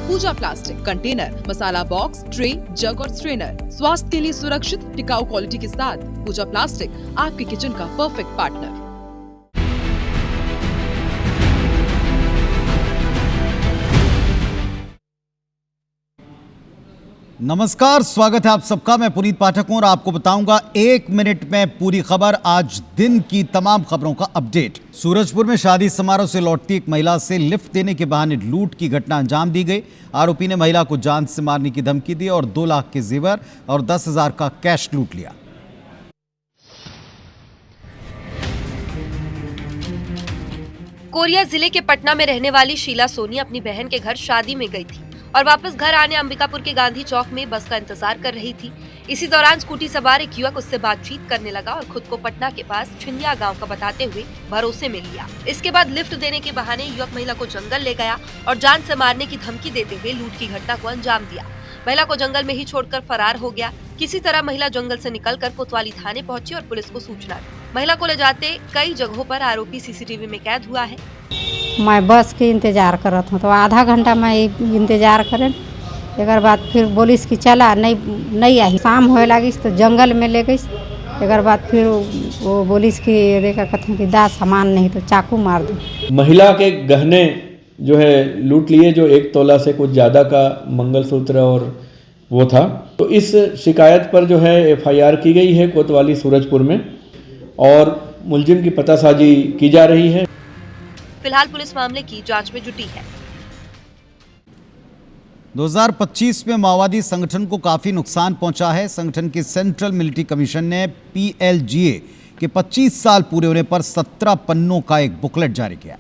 पूजा plastic container, मसाला box, tray, जग और strainer. स्वास्थ्य के लिए सुरक्षित टिकाऊ क्वालिटी के साथ पूजा प्लास्टिक आपके किचन का परफेक्ट पार्टनर। नमस्कार, स्वागत है आप सबका। मैं पुनीत पाठक हूं और आपको बताऊंगा 1 मिनट में पूरी खबर। आज दिन की तमाम खबरों का अपडेट। सूरजपुर में शादी समारोह से लौटती एक महिला से लिफ्ट देने के बहाने लूट की घटना अंजाम दी गई। आरोपी ने महिला को जान से मारने की धमकी दी और 2 लाख के जेवर और 10,000 का कैश लूट लिया। कोरिया जिले के पटना में रहने वाली शीला सोनी अपनी बहन के घर शादी में गई थी और वापस घर आने अंबिकापुर के गांधी चौक में बस का इंतजार कर रही थी। इसी दौरान स्कूटी सवार एक युवक उससे बातचीत करने लगा और खुद को पटना के पास छिंदिया गांव का बताते हुए भरोसे में लिया। इसके बाद लिफ्ट देने के बहाने युवक महिला को जंगल ले गया और जान से मारने की धमकी देते हुए लूट की घटना को अंजाम दिया। महिला को जंगल में ही छोड़कर फरार हो गया। किसी तरह महिला जंगल से निकलकर कोतवाली थाने पहुंची और पुलिस को सूचना दी। महिला को ले जाते कई जगहों पर आरोपी सीसीटीवी में कैद हुआ है। मैं बस के इंतजार करत हूँ तो आधा घंटा मैं इंतजार करें। एक बाद फिर बोलिस कि चला नहीं आई। शाम होए लगी तो जंगल में ले गई। एक बाद फिर वो बोलिस कि देखा कथन कि दा सामान नहीं तो चाकू मार दो। महिला के गहने जो है लूट लिए, जो 1 तोला से कुछ ज़्यादा का मंगलसूत्र और वो था। तो इस शिकायत पर जो है FIR की गई है कोतवाली सूरजपुर में और मुलजिम की पतासाजी की जा रही है। फिलहाल पुलिस मामले की जांच में जुटी है। 2025 में माओवादी संगठन को काफी नुकसान पहुंचा है। संगठन के सेंट्रल मिलिट्री कमीशन ने PLGA के 25 साल पूरे होने पर 17 पन्नों का एक बुकलेट जारी किया।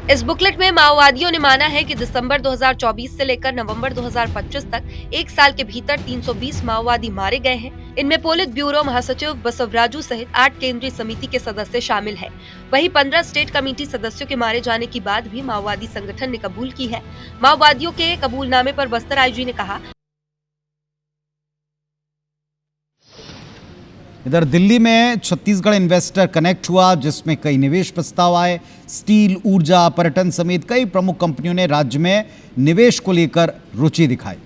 इस बुकलेट में माओवादियों ने माना है कि दिसंबर 2024 से लेकर नवंबर 2025 तक 1 साल के भीतर 320 माओवादी मारे गए हैं। इनमें पोलित ब्यूरो महासचिव बसवराजू सहित 8 केंद्रीय समिति के सदस्य शामिल हैं। वहीं 15 स्टेट कमेटी सदस्यों के मारे जाने की बात भी माओवादी संगठन ने कबूल की है। माओवादियों के कबूलनामे पर बस्तर IG ने कहा, इधर दिल्ली में छत्तीसगढ़ इन्वेस्टर कनेक्ट हुआ, जिसमें कई निवेश प्रस्ताव आए। स्टील, ऊर्जा, पर्यटन समेत कई प्रमुख कंपनियों ने राज्य में निवेश को लेकर रुचि दिखाई।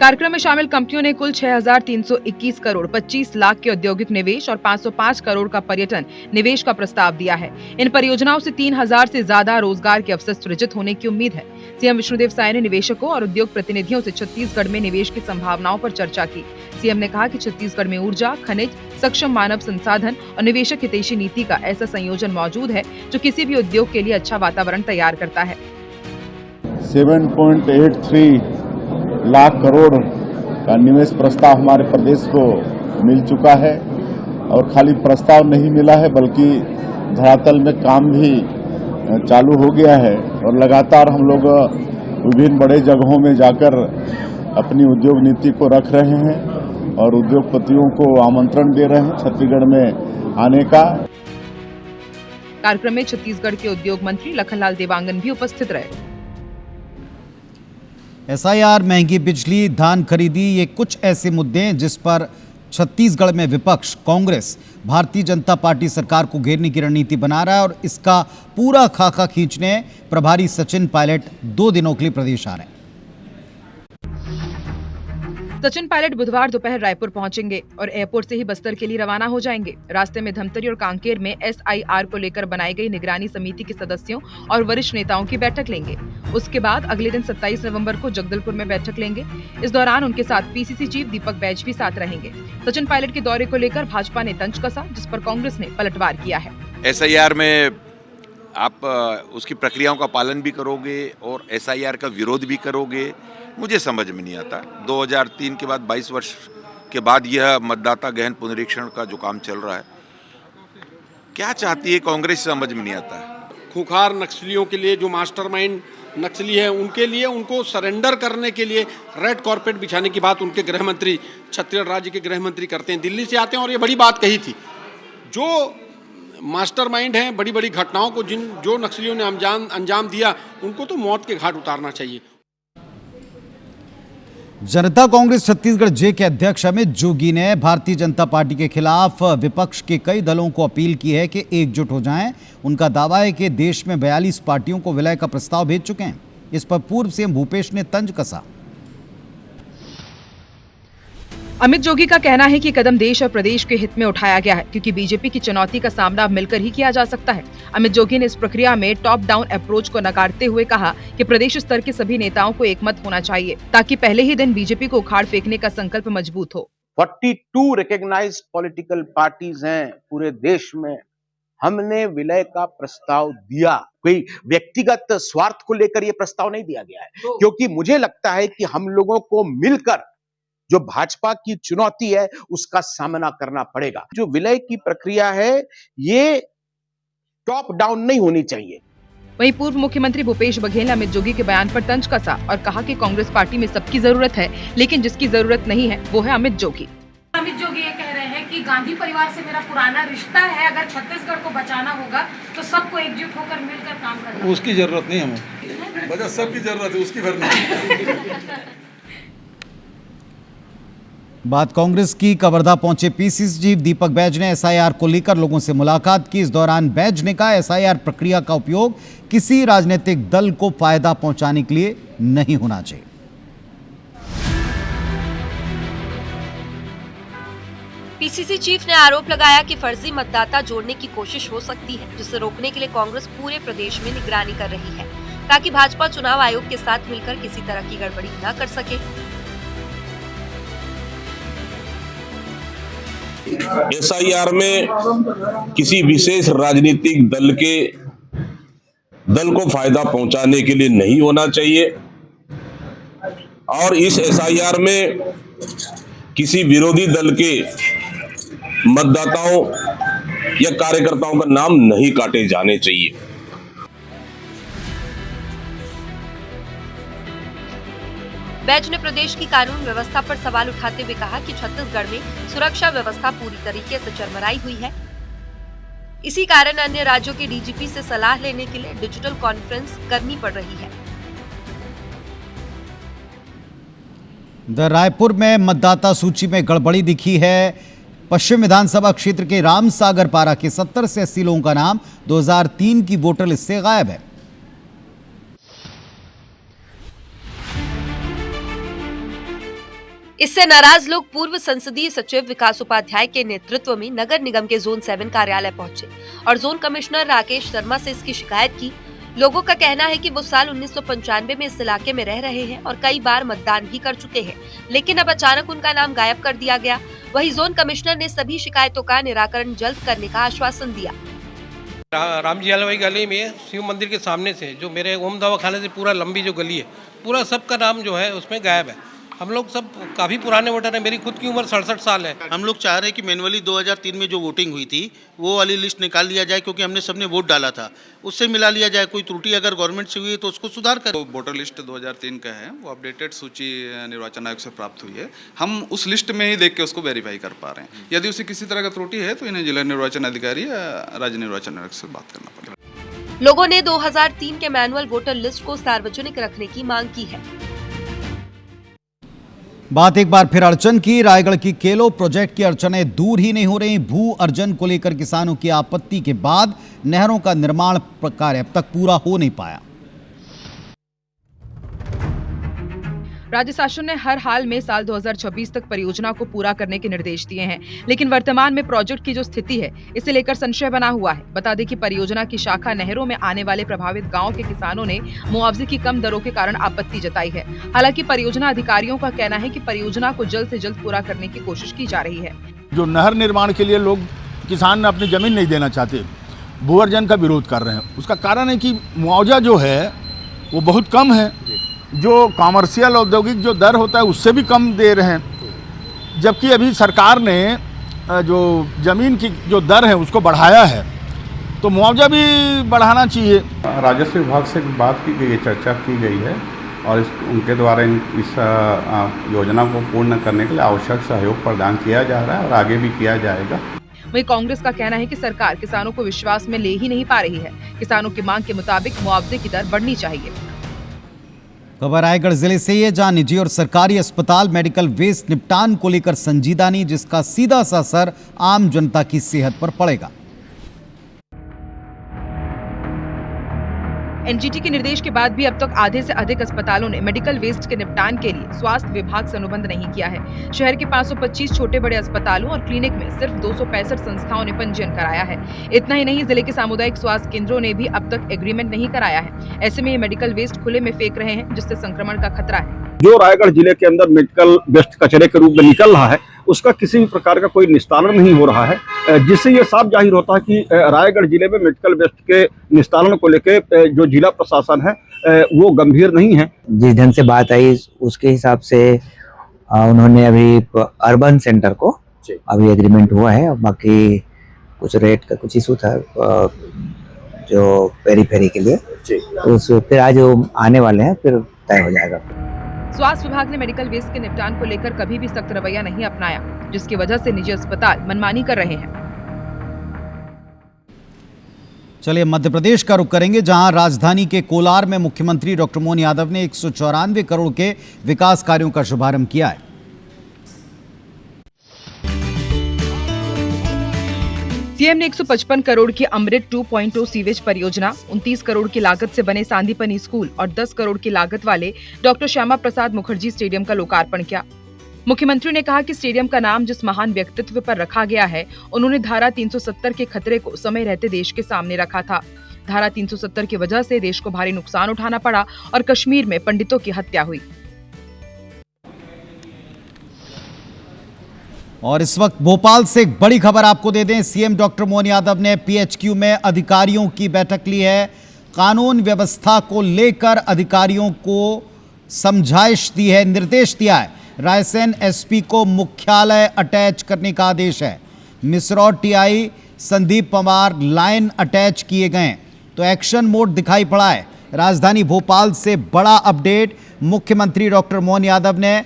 कार्यक्रम में शामिल कंपनियों ने कुल 6,321 करोड़ 25 लाख के औद्योगिक निवेश और 505 करोड़ का पर्यटन निवेश का प्रस्ताव दिया है। इन परियोजनाओं से 3,000 से ज्यादा रोजगार के अवसर सृजित होने की उम्मीद है। सीएम विष्णुदेव साय ने निवेशकों और उद्योग प्रतिनिधियों से छत्तीसगढ़ में निवेश की संभावनाओं पर चर्चा की। सीएम ने कहा कि छत्तीसगढ़ में ऊर्जा, खनिज, सक्षम मानव संसाधन और निवेशक हितैषी नीति का ऐसा संयोजन मौजूद है जो किसी भी उद्योग के लिए अच्छा वातावरण तैयार करता है। 7.83 लाख करोड़ का निवेश प्रस्ताव हमारे प्रदेश को मिल चुका है और खाली प्रस्ताव नहीं मिला है बल्कि धरातल में काम भी चालू हो गया है और लगातार हम लोग विभिन्न बड़े जगहों में जाकर अपनी उद्योग नीति को रख रहे हैं और उद्योगपतियों को आमंत्रण दे रहे हैं छत्तीसगढ़ में आने का। कार्यक्रम में छत्तीसगढ़ के उद्योग मंत्री लखनलाल देवांगन भी उपस्थित रहे। SIR, महंगी बिजली, धान खरीदी, ये कुछ ऐसे मुद्दे हैं जिस पर छत्तीसगढ़ में विपक्ष कांग्रेस भारतीय जनता पार्टी सरकार को घेरने की रणनीति बना रहा है और इसका पूरा खाका खींचने प्रभारी सचिन पायलट 2 दिनों के लिए प्रदेश आ रहे हैं। सचिन पायलट बुधवार दोपहर रायपुर पहुंचेंगे और एयरपोर्ट से ही बस्तर के लिए रवाना हो जाएंगे। रास्ते में धमतरी और कांकेर में SIR को लेकर बनाई गई निगरानी समिति के सदस्यों और वरिष्ठ नेताओं की बैठक लेंगे। उसके बाद अगले दिन 27 नवंबर को जगदलपुर में बैठक लेंगे। इस दौरान उनके साथ PCC चीफ दीपक बैज भी साथ रहेंगे। सचिन पायलट के दौरे को लेकर भाजपा ने तंज कसा, जिस पर कांग्रेस ने पलटवार किया है। SIR में आप उसकी प्रक्रियाओं का पालन भी करोगे और SIR का विरोध भी करोगे, मुझे समझ में नहीं आता। 2003 के बाद 22 वर्ष के बाद यह मतदाता गहन पुनरीक्षण का जो काम चल रहा है, क्या चाहती है कांग्रेस, समझ में नहीं आता। खूंखार नक्सलियों के लिए, जो मास्टरमाइंड नक्सली है, उनके लिए, उनको सरेंडर करने के लिए रेड कॉर्पेट बिछाने की बात उनके गृह मंत्री, छत्तीसगढ़ राज्य के गृह मंत्री करते हैं। दिल्ली से आते हैं और ये बड़ी बात कही थी। जो मास्टरमाइंड हैं, बड़ी बड़ी घटनाओं को जो नक्सलियों ने अंजाम दिया, उनको तो मौत के घाट उतारना चाहिए। जनता कांग्रेस छत्तीसगढ़ जे के अध्यक्ष अमित जोगी ने भारतीय जनता पार्टी के खिलाफ विपक्ष के कई दलों को अपील की है कि एकजुट हो जाएं। उनका दावा है कि देश में 42 पार्टियों को विलय का प्रस्ताव भेज चुके हैं। इस पर पूर्व सीएम भूपेश ने तंज कसा। अमित जोगी का कहना है कि कदम देश और प्रदेश के हित में उठाया गया है, क्योंकि बीजेपी की चुनौती का सामना मिलकर ही किया जा सकता है। अमित जोगी ने इस प्रक्रिया में टॉप डाउन अप्रोच को नकारते हुए कहा कि प्रदेश स्तर के सभी नेताओं को एकमत होना चाहिए, ताकि पहले ही दिन बीजेपी को उखाड़ फेंकने का संकल्प मजबूत हो। 42 रिकॉग्नाइज्ड पॉलिटिकल पार्टीज हैं पूरे देश में। हमने विलय का प्रस्ताव दिया, कोई व्यक्तिगत स्वार्थ को लेकर यह प्रस्ताव नहीं दिया गया है, क्योंकि मुझे लगता है कि हम लोगों को मिलकर जो भाजपा की चुनौती है उसका सामना करना पड़ेगा। जो विलय की प्रक्रिया है ये टॉप डाउन नहीं होनी चाहिए। वहीं पूर्व मुख्यमंत्री भूपेश बघेल ने अमित जोगी के बयान पर तंज कसा और कहा कि कांग्रेस पार्टी में सबकी जरूरत है, लेकिन जिसकी जरूरत नहीं है वो है अमित जोगी। अमित जोगी ये कह रहे हैं कि गांधी परिवार से मेरा पुराना रिश्ता है, अगर छत्तीसगढ़ को बचाना होगा तो सबको एकजुट होकर मिलकर काम करना। उसकी जरूरत नहीं हमें, बस सबकी जरूरत है, उसकी भर नहीं। बात कांग्रेस की कवर्धा पहुंचे पीसीसी चीफ दीपक बैज ने एसआईआर को लेकर लोगों से मुलाकात की। इस दौरान बैज ने कहा एसआईआर प्रक्रिया का उपयोग किसी राजनीतिक दल को फायदा पहुंचाने के लिए नहीं होना चाहिए। पीसीसी चीफ ने आरोप लगाया कि फर्जी मतदाता जोड़ने की कोशिश हो सकती है, जिसे रोकने के लिए कांग्रेस पूरे प्रदेश में निगरानी कर रही है, ताकि भाजपा चुनाव आयोग के साथ मिलकर किसी तरह की गड़बड़ी न कर सके। एसआईआर में किसी विशेष राजनीतिक दल को फायदा पहुंचाने के लिए नहीं होना चाहिए और इस एसआईआर में किसी विरोधी दल के मतदाताओं या कार्यकर्ताओं का नाम नहीं काटे जाने चाहिए। बैज ने प्रदेश की कानून व्यवस्था पर सवाल उठाते हुए कहा कि छत्तीसगढ़ में सुरक्षा व्यवस्था पूरी तरीके से चरमराई हुई है। इसी कारण अन्य राज्यों के डीजीपी से सलाह लेने के लिए डिजिटल कॉन्फ्रेंस करनी पड़ रही है। रायपुर में मतदाता सूची में गड़बड़ी दिखी है। पश्चिम विधानसभा क्षेत्र के रामसागर पारा के 70 से 80 लोगों का नाम 2003 की वोटर लिस्ट से गायब है। इससे नाराज लोग पूर्व संसदीय सचिव विकास उपाध्याय के नेतृत्व में नगर निगम के जोन 7 कार्यालय पहुंचे और जोन कमिश्नर राकेश शर्मा से इसकी शिकायत की। लोगों का कहना है कि वो साल 1995 में इस इलाके में रह रहे हैं और कई बार मतदान भी कर चुके हैं, लेकिन अब अचानक उनका नाम गायब कर दिया गया। वहीं जोन कमिश्नर ने सभी शिकायतों का निराकरण जल्द करने का आश्वासन दिया। रामजी हलवाई गली में शिव मंदिर के सामने से जो मेरे ओम दवाखाने से पूरा लंबी जो गली है, पूरा सबका नाम जो है उसमें गायब है। हम लोग सब काफ़ी पुराने वोटर हैं, मेरी खुद की उम्र 67 साल है। हम लोग चाह रहे हैं कि मैनुअली 2003 में जो वोटिंग हुई थी वो वाली लिस्ट निकाल लिया जाए, क्योंकि हमने सबने वोट डाला था, उससे मिला लिया जाए। कोई त्रुटि अगर गवर्नमेंट से हुई है तो उसको सुधार करें। तो वोटर लिस्ट 2003 का है, वो अपडेटेड सूची निर्वाचन आयोग से प्राप्त हुई है। हम उस लिस्ट में ही देख के उसको वेरीफाई कर पा रहे हैं। यदि उसे किसी तरह का त्रुटि है तो इन्हें जिला निर्वाचन अधिकारी या राज्य निर्वाचन आयोग से बात करना पड़ेगा। लोगों ने 2003 के मैनुअल वोटर लिस्ट को सार्वजनिक रखने की मांग की है। बात एक बार फिर अड़चन की। रायगढ़ की केलो प्रोजेक्ट की अड़चनें दूर ही नहीं हो रही। भू अर्जन को लेकर किसानों की आपत्ति के बाद नहरों का निर्माण कार्य अब तक पूरा हो नहीं पाया। राज्य शासन ने हर हाल में साल 2026 तक परियोजना को पूरा करने के निर्देश दिए हैं, लेकिन वर्तमान में प्रोजेक्ट की जो स्थिति है इसे लेकर संशय बना हुआ है। बता दें कि परियोजना की शाखा नहरों में आने वाले प्रभावित गांव के किसानों ने मुआवजे की कम दरों के कारण आपत्ति जताई है। हालांकि परियोजना अधिकारियों का कहना है कि परियोजना को जल्द से जल्द पूरा करने की कोशिश की जा रही है। जो नहर निर्माण के लिए लोग किसान अपनी जमीन नहीं देना चाहते, भू अर्जन का विरोध कर रहे हैं, उसका कारण है कि मुआवजा जो है वो बहुत कम है। जो कॉमर्शियल औद्योगिक जो दर होता है उससे भी कम दे रहे हैं, जबकि अभी सरकार ने जो ज़मीन की जो दर है उसको बढ़ाया है, तो मुआवजा भी बढ़ाना चाहिए। राजस्व विभाग से बात की गई है, चर्चा की गई है और उनके द्वारा इस योजना को पूर्ण करने के लिए आवश्यक सहयोग प्रदान किया जा रहा है और आगे भी किया जाएगा। वहीं कांग्रेस का कहना है कि सरकार किसानों को विश्वास में ले ही नहीं पा रही है। किसानों की मांग के मुताबिक मुआवजे की दर बढ़नी चाहिए। खबर रायगढ़ जिले से ही है, जहां निजी और सरकारी अस्पताल मेडिकल वेस्ट निपटान को लेकर संजीदा नहीं, जिसका सीधा सा असर आम जनता की सेहत पर पड़ेगा। एनजीटी के निर्देश के बाद भी अब तक आधे से अधिक अस्पतालों ने मेडिकल वेस्ट के निपटान के लिए स्वास्थ्य विभाग से अनुबंध नहीं किया है। शहर के 525 छोटे बड़े अस्पतालों और क्लिनिक में सिर्फ 265 संस्थाओं ने पंजीयन कराया है। इतना ही नहीं, जिले के सामुदायिक स्वास्थ्य केंद्रों ने भी अब तक एग्रीमेंट नहीं कराया है। ऐसे में ये मेडिकल वेस्ट खुले में फेंक रहे हैं, जिससे संक्रमण का खतरा है। जो रायगढ़ जिले के अंदर मेडिकल वेस्ट कचरे के रूप में निकल रहा है, उसका किसी भी प्रकार का कोई निस्तारण नहीं हो रहा है, जिससे ये साफ जाहिर होता है कि रायगढ़ जिले में मेडिकल वेस्ट के निस्तारण को लेकर जो जिला प्रशासन है वो गंभीर नहीं है। जिस ढंग से बात आई उसके हिसाब से उन्होंने अभी अर्बन सेंटर को अभी एग्रीमेंट हुआ है, और बाकी कुछ रेट का कुछ इशू था जो पेरी के लिए, तो फिर आज आने वाले हैं, फिर तय हो जाएगा। स्वास्थ्य विभाग ने मेडिकल वेस्ट के निपटान को लेकर कभी भी सख्त रवैया नहीं अपनाया, जिसकी वजह से निजी अस्पताल मनमानी कर रहे हैं। चलिए मध्य प्रदेश का रुख करेंगे, जहां राजधानी के कोलार में मुख्यमंत्री डॉक्टर मोहन यादव ने 194 करोड़ के विकास कार्यों का शुभारंभ किया है। सीएम ने 155 करोड़ की अमृत 2.0 सीवेज परियोजना, 29 करोड़ की लागत से बने सांदीपनि स्कूल और 10 करोड़ की लागत वाले डॉक्टर श्यामा प्रसाद मुखर्जी स्टेडियम का लोकार्पण किया। मुख्यमंत्री ने कहा कि स्टेडियम का नाम जिस महान व्यक्तित्व पर रखा गया है, उन्होंने धारा 370 के खतरे को समय रहते देश के सामने रखा था। धारा 370 की वजह से देश को भारी नुकसान उठाना पड़ा और कश्मीर में पंडितों की हत्या हुई। और इस वक्त भोपाल से एक बड़ी खबर आपको दे दें, सीएम डॉक्टर मोहन यादव ने पीएचक्यू में अधिकारियों की बैठक ली है। कानून व्यवस्था को लेकर अधिकारियों को समझाइश दी है, निर्देश दिया है। रायसेन एसपी को मुख्यालय अटैच करने का आदेश है। Misrod TI Sandeep Pawar line attach किए गए, तो एक्शन मोड दिखाई पड़ा है। राजधानी भोपाल से बड़ा अपडेट, मुख्यमंत्री डॉक्टर मोहन यादव ने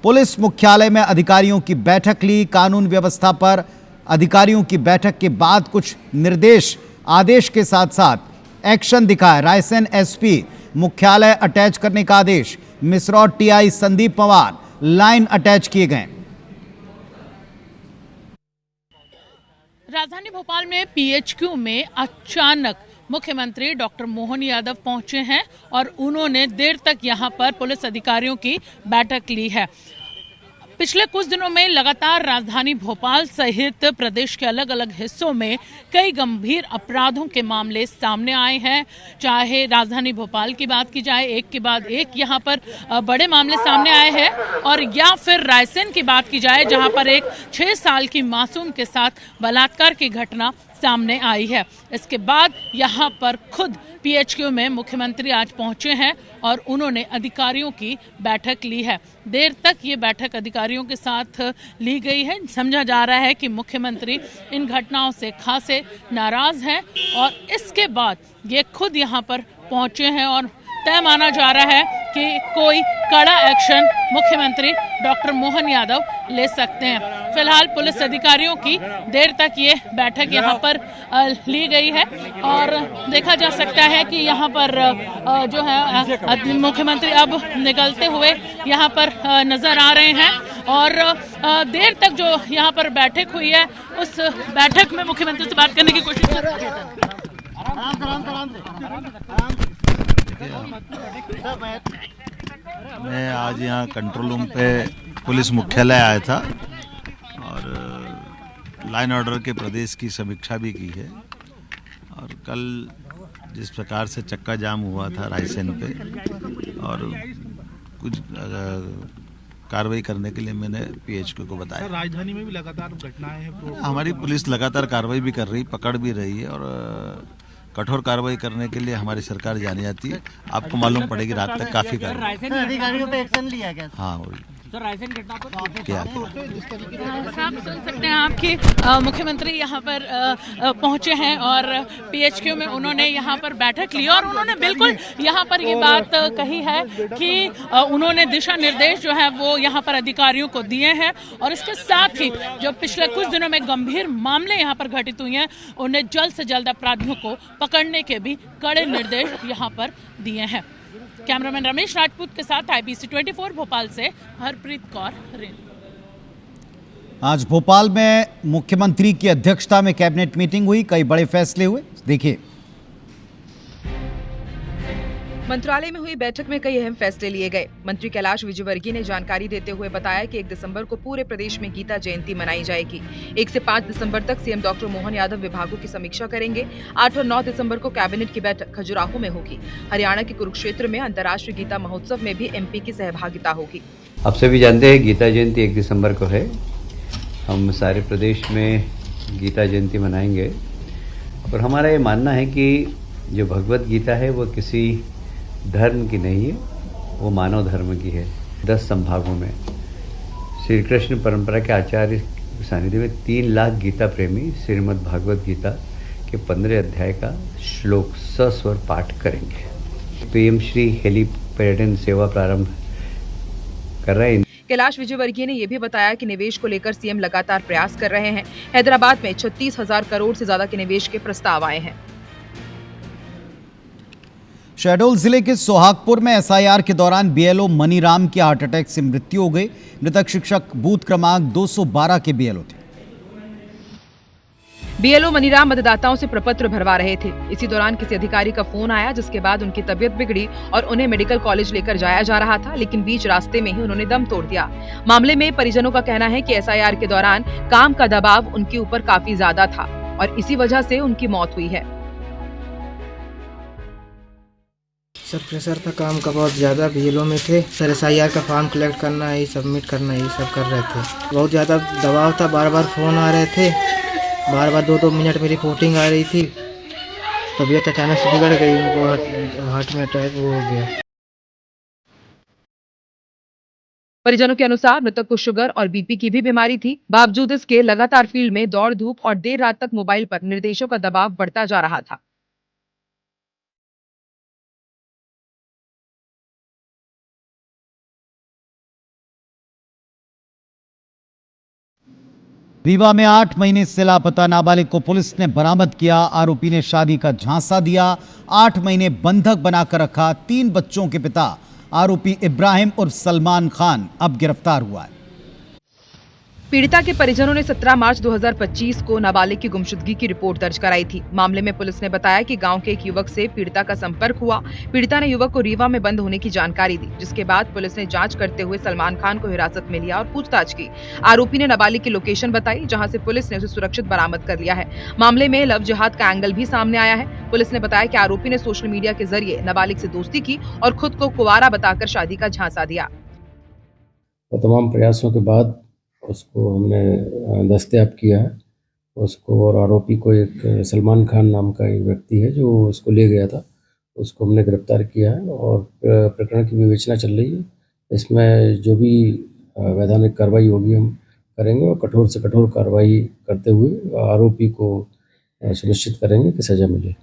पुलिस मुख्यालय में अधिकारियों की बैठक ली। कानून व्यवस्था पर अधिकारियों की बैठक के बाद कुछ निर्देश, आदेश के साथ साथ एक्शन दिखा है। रायसेन एसपी मुख्यालय अटैच करने का आदेश, Misrod TI Sandeep Pawar line attach किए गए। राजधानी भोपाल में पीएचक्यू में अचानक मुख्यमंत्री डॉक्टर मोहन यादव पहुंचे हैं और उन्होंने देर तक यहां पर पुलिस अधिकारियों की बैठक ली है। पिछले कुछ दिनों में लगातार राजधानी भोपाल सहित प्रदेश के अलग अलग हिस्सों में कई गंभीर अपराधों के मामले सामने आए हैं। चाहे राजधानी भोपाल की बात की जाए, एक के बाद एक यहां पर बड़े मामले सामने आए हैं, और या फिर रायसेन की बात की जाए, जहां पर एक 6 साल की मासूम के साथ बलात्कार की घटना सामने आई है। इसके बाद यहां पर खुद पीएचक्यू में मुख्यमंत्री आज पहुंचे हैं और उन्होंने अधिकारियों की बैठक ली है। देर तक ये बैठक अधिकारियों के साथ ली गई है। समझा जा रहा है कि मुख्यमंत्री इन घटनाओं से खासे नाराज हैं और इसके बाद ये खुद यहां पर पहुंचे हैं और तय माना जा रहा है कि कोई कड़ा एक्शन मुख्यमंत्री डॉक्टर मोहन यादव ले सकते हैं। फिलहाल पुलिस अधिकारियों की देर तक ये बैठक यहाँ पर ली गई है और देखा जा सकता है कि यहाँ पर जो है मुख्यमंत्री अब निकलते हुए यहाँ पर नजर आ रहे हैं और देर तक जो यहाँ पर बैठक हुई है उस बैठक में मुख्यमंत्री से बात करने की कोशिश कर रहे हैं। मैं आज यहाँ कंट्रोल रूम पे पुलिस मुख्यालय आया था और लाइन ऑर्डर के प्रदेश की समीक्षा भी की है। और कल जिस प्रकार से चक्का जाम हुआ था रायसेन पे और कुछ कार्रवाई करने के लिए मैंने पीएचक्यू को बताया। राजधानी में भी लगातार घटनाएं हैं, हमारी पुलिस लगातार कार्रवाई भी कर रही, पकड़ भी रही है और कठोर कार्रवाई करने के लिए हमारी सरकार जानी जाती है। आपको मालूम पड़ेगी रात तक काफी कार्रवाई। अधिकारियों पे एक्शन लिया गया। हाँ रायसेन घटना पर क्या आप सुन सकते हैं आपकी मुख्यमंत्री यहाँ पर पहुंचे हैं और पीएचक्यू में उन्होंने यहाँ पर बैठक ली और उन्होंने बिल्कुल यहाँ पर ये बात कही है कि उन्होंने दिशा निर्देश जो है वो यहाँ पर अधिकारियों को दिए हैं और इसके साथ ही जो पिछले कुछ दिनों में गंभीर मामले यहाँ पर घटित हुए हैं उन्हें जल्द से जल्द अपराधियों को पकड़ने के भी कड़े निर्देश यहाँ पर दिए हैं। कैमरामैन रमेश राजपूत के साथ IBC 24 भोपाल से हरप्रीत कौर रेल। आज भोपाल में मुख्यमंत्री की अध्यक्षता में कैबिनेट मीटिंग हुई, कई बड़े फैसले हुए। देखिए, मंत्रालय में हुई बैठक में कई अहम फैसले लिए गए। मंत्री कैलाश विजयवर्गीय ने जानकारी देते हुए बताया कि 1 दिसंबर को पूरे प्रदेश में गीता जयंती मनाई जाएगी। 1 से 5 दिसंबर तक सीएम डॉक्टर मोहन यादव विभागों की समीक्षा करेंगे। 8 और 9 दिसंबर को कैबिनेट की बैठक खजुराहो में होगी। हरियाणा के कुरुक्षेत्र में अंतर्राष्ट्रीय गीता महोत्सव में भी MP की सहभागिता होगी। आप सभी जानते हैं गीता जयंती 1 दिसंबर को है। हम सारे प्रदेश में गीता जयंती मनाएंगे और हमारा ये मानना है कि जो भगवत गीता है वो किसी धर्म की नहीं है, वो मानव धर्म की है। 10 संभागों में श्री कृष्ण परंपरा के आचार्य सानिध्य में 3 लाख गीता प्रेमी श्रीमद् भागवत गीता के 15 अध्याय का श्लोक सस्वर पाठ करेंगे। PM श्री हेली पर्यटन सेवा प्रारंभ कर रहे हैं। कैलाश विजयवर्गीय ने यह भी बताया कि निवेश को लेकर सीएम लगातार प्रयास कर रहे हैं। हैदराबाद में 36,000 करोड़ से ज्यादा के निवेश के प्रस्ताव आए हैं। शहडोल जिले के सोहागपुर में SIR के दौरान BLO मनीराम की हार्ट अटैक से मृत्यु हो गई। मृतक शिक्षक बूथ क्रमांक 212 के BLO थे। BLO मनीराम मतदाताओं से प्रपत्र भरवा रहे थे। इसी दौरान किसी अधिकारी का फोन आया, जिसके बाद उनकी तबीयत बिगड़ी और उन्हें मेडिकल कॉलेज लेकर जाया जा रहा था, लेकिन बीच रास्ते में ही उन्होंने दम तोड़ दिया। मामले में परिजनों का कहना है कि SIR के दौरान काम का दबाव उनके ऊपर काफी ज्यादा था और इसी वजह से उनकी मौत हुई है। सर प्रेशर था काम का बहुत ज़्यादा, BLO में थे सर। SIR का फॉर्म कलेक्ट करना है, सबमिट करना है, ये सब कर रहे थे। बहुत ज़्यादा दबाव था, बार बार फ़ोन आ रहे थे, बार बार 2-2 मिनट में रिपोर्टिंग आ रही थी। तबीयत अचानक से बिगड़ गई, उनको हार्ट में अटैक हो गया। परिजनों के अनुसार मृतक को शुगर और BP की भी बीमारी थी। बावजूद इसके लगातार फील्ड में दौड़ धूप और देर रात तक मोबाइल पर निर्देशों का दबाव बढ़ता जा रहा था। रीवा में 8 महीने से लापता नाबालिग को पुलिस ने बरामद किया। आरोपी ने शादी का झांसा दिया, 8 महीने बंधक बनाकर रखा। 3 बच्चों के पिता आरोपी इब्राहिम उर्फ सलमान खान अब गिरफ्तार हुआ है। पीड़िता के परिजनों ने 17 मार्च 2025 को नाबालिग की गुमशुदगी की रिपोर्ट दर्ज कराई थी। मामले में पुलिस ने बताया कि गांव के एक युवक से पीड़िता का संपर्क हुआ। पीड़िता ने युवक को रीवा में बंद होने की जानकारी दी, जिसके बाद पुलिस ने जांच करते हुए सलमान खान को हिरासत में लिया और पूछताछ की। आरोपी ने नाबालिग की लोकेशन बताई, जहां से पुलिस ने उसे सुरक्षित बरामद कर लिया है। मामले में लव जिहाद का एंगल भी सामने आया है। पुलिस ने बताया कि आरोपी ने सोशल मीडिया के जरिए नाबालिग से दोस्ती की और खुद को कुंवारा बताकर शादी का झांसा दिया। तमाम प्रयासों के बाद उसको हमने दस्तयाब किया है। उसको और आरोपी को एक सलमान खान नाम का एक व्यक्ति है जो उसको ले गया था, उसको हमने गिरफ्तार किया है और प्रकरण की विवेचना चल रही है। इसमें जो भी वैधानिक कार्रवाई होगी हम करेंगे और कठोर से कठोर कार्रवाई करते हुए आरोपी को सुनिश्चित करेंगे कि सजा मिले।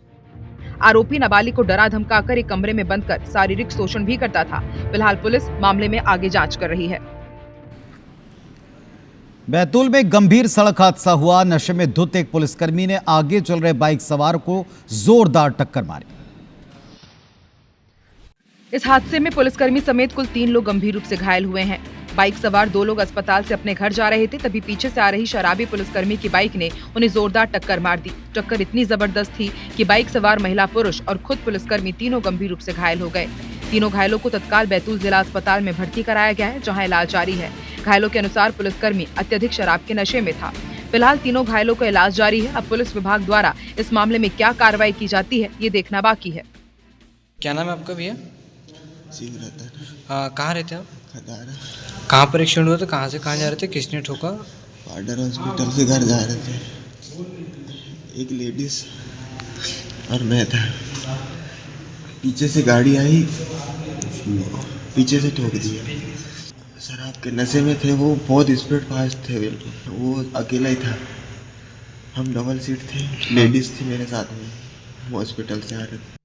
आरोपी नाबालिग को डरा धमकाकर एक कमरे में बंद कर शारीरिक शोषण भी करता था। फिलहाल पुलिस मामले में आगे जांच कर रही है। बैतूल में गंभीर सड़क हादसा हुआ। नशे में धुत एक पुलिसकर्मी ने आगे चल रहे बाइक सवार को जोरदार टक्कर मारी। इस हादसे में पुलिसकर्मी समेत कुल 3 लोग गंभीर रूप से घायल हुए हैं। बाइक सवार 2 लोग अस्पताल से अपने घर जा रहे थे, तभी पीछे से आ रही शराबी पुलिसकर्मी की बाइक ने उन्हें जोरदार टक्कर मार दी। टक्कर इतनी जबरदस्त थी कि बाइक सवार महिला, पुरुष और खुद पुलिसकर्मी तीनों गंभीर रूप से घायल हो गए। तीनों घायलों को तत्काल बैतूल जिला अस्पताल में भर्ती कराया गया है, जहां इलाज जारी है। घायलों के अनुसार पुलिसकर्मी अत्यधिक शराब के नशे में था। फिलहाल तीनों घायलों का इलाज जारी है। अब पुलिस विभाग द्वारा इस मामले में क्या कार्रवाई की जाती है, ये देखना बाकी है। क्या नाम है आपका भैया? कहाँ रहते हैं आप? कहाँ पर एक्सीडेंट हुआ था? कहाँ से कहाँ जा रहे थे? किसने ठोका? पार्डर हॉस्पिटल से घर जा रहे थे। एक लेडीज और मैं था। पीछे से गाड़ी आई, पीछे से ठोक दिया। शराब के नशे में थे, वो बहुत स्पीड फास्ट थे बिल्कुल। वो अकेला ही था, हम डबल सीट थे, लेडीज थी मेरे साथ में। हम हॉस्पिटल से आ रहे थे।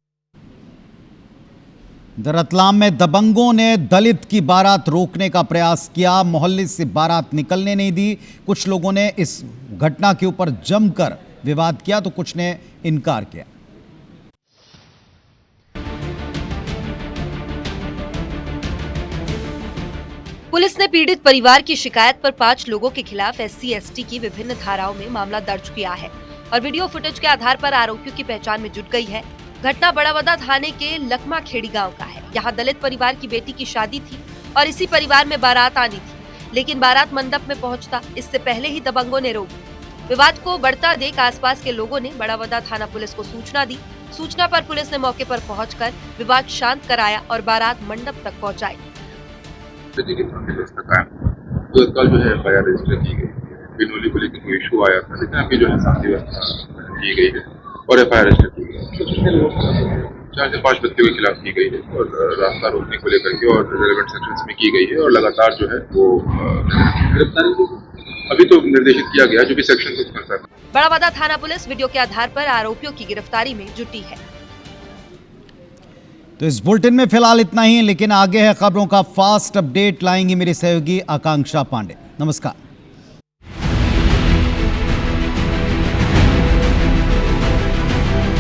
रतलाम में दबंगों ने दलित की बारात रोकने का प्रयास किया। मोहल्ले से बारात निकलने नहीं दी। कुछ लोगों ने इस घटना के ऊपर जमकर विवाद किया तो कुछ ने इनकार किया। पुलिस ने पीड़ित परिवार की शिकायत पर 5 लोगों के खिलाफ SC/ST की विभिन्न धाराओं में मामला दर्ज किया है और वीडियो फुटेज के आधार पर आरोपियों की पहचान में जुट गई है। घटना बड़ावदा थाने के लकमा खेड़ी गांव का है। यहां दलित परिवार की बेटी की शादी थी और इसी परिवार में बारात आनी थी, लेकिन बारात मंडप में पहुंचता इससे पहले ही दबंगों ने रोक दी। विवाद को बढ़ता देख आसपास के लोगों ने बड़ावदा थाना पुलिस को सूचना दी। सूचना पर पुलिस ने मौके पर पहुंचकर विवाद शांत कराया और बारात मंडप तक पहुंचाई। तो कल जो है FIR रजिस्टर की गई, बिनोली को लेकर कोई इशू आया था, लेकिन अभी जो है शांति व्यवस्था की गई है और FIR रजिस्टर की गई है। 4 से 5 व्यक्तियों के खिलाफ की गई है और रास्ता रोकने को लेकर के और रेलेवेंट सेक्शंस में की गई है और लगातार जो है वो गिरफ्तारी अभी तो निर्देशित किया गया जो भी सेक्शन कुछ करता है। बड़ावदा थाना पुलिस वीडियो के आधार पर आरोपियों की गिरफ्तारी में जुटी है। तो इस बुलेटिन में फिलहाल इतना ही, लेकिन आगे है खबरों का फास्ट अपडेट लाएंगी मेरी सहयोगी आकांक्षा पांडे। नमस्कार।